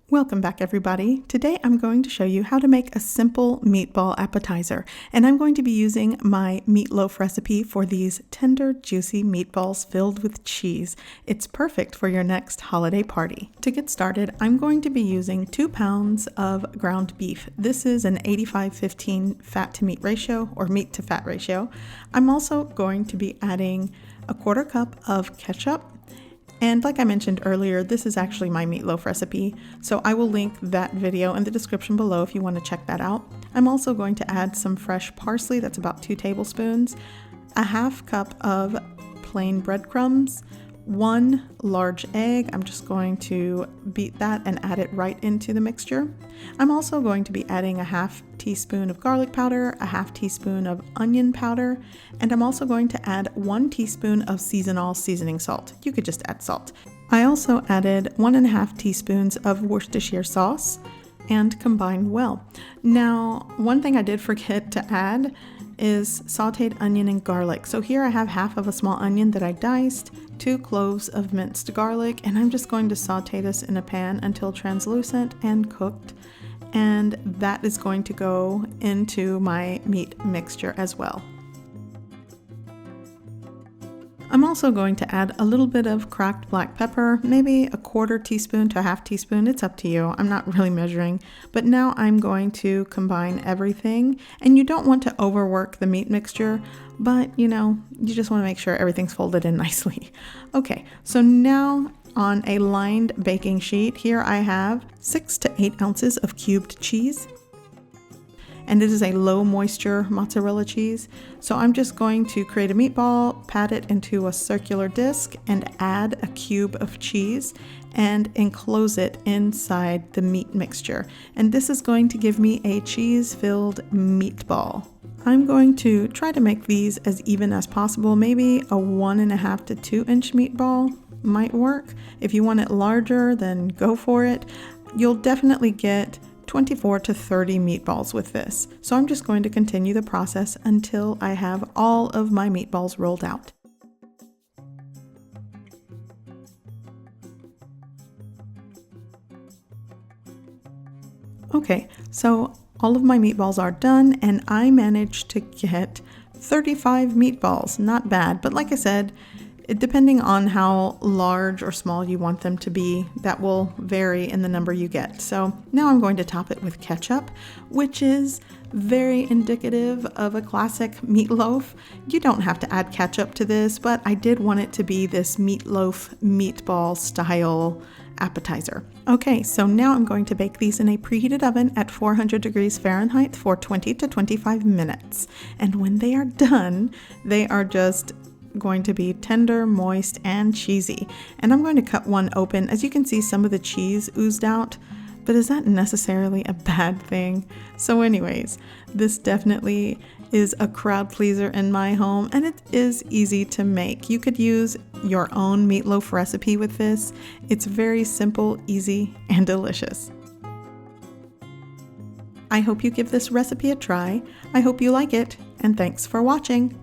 Welcome back, everybody. Today I'm going to show you how to make a simple meatball appetizer, and I'm going to be using my meatloaf recipe for these tender, juicy meatballs filled with cheese. It's perfect for your next holiday party. To get started, I'm going to be using 2 pounds of ground beef. This is an 85-15 fat to meat ratio, or meat to fat ratio. I'm also going to be adding a 1/4 cup of ketchup. And like I mentioned earlier, this is actually my meatloaf recipe, so I will link that video in the description below if you want to check that out. I'm also going to add some fresh parsley, that's about 2 tablespoons, a 1/2 cup of plain breadcrumbs, 1 large egg. I'm just going to beat that and add it right into the mixture. I'm also going to be adding a 1/2 teaspoon of garlic powder, a 1/2 teaspoon of onion powder, and I'm also going to add 1 teaspoon of seasoning salt. You could just add salt. I also added 1.5 teaspoons of Worcestershire sauce and combined well. Now, one thing I did forget to add is sauteed onion and garlic. So here I have 1/2 of a small onion that I diced, 2 cloves of minced garlic, and I'm just going to saute this in a pan until translucent and cooked. And that is going to go into my meat mixture as well. I'm also going to add a little bit of cracked black pepper, maybe a 1/4 teaspoon to a 1/2 teaspoon, it's up to you. I'm not really measuring, but now I'm going to combine everything. And you don't want to overwork the meat mixture, but you just want to make sure everything's folded in nicely. Okay, so now on a lined baking sheet, here I have 6 to 8 ounces of cubed cheese. And this is a low moisture mozzarella cheese. So I'm just going to create a meatball, pat it into a circular disc, and add a cube of cheese and enclose it inside the meat mixture. And this is going to give me a cheese-filled meatball. I'm going to try to make these as even as possible. Maybe a 1.5 to 2 inch meatball might work. If you want it larger, then go for it. You'll definitely get 24 to 30 meatballs with this. So I'm just going to continue the process until I have all of my meatballs rolled out. Okay, so all of my meatballs are done, and I managed to get 35 meatballs. Not bad, but like I said, depending on how large or small you want them to be, that will vary in the number you get. So now I'm going to top it with ketchup, which is very indicative of a classic meatloaf. You don't have to add ketchup to this, but I did want it to be this meatloaf meatball style appetizer. Okay, so now I'm going to bake these in a preheated oven at 400 degrees Fahrenheit for 20 to 25 minutes. And when they are done, they are just going to be tender, moist, and cheesy. And I'm going to cut one open. As you can see, some of the cheese oozed out, but is that necessarily a bad thing? So anyways, this definitely is a crowd pleaser in my home, and it is easy to make. You could use your own meatloaf recipe with this. It's very simple, easy, and delicious. I hope you give this recipe a try. I hope you like it, and thanks for watching.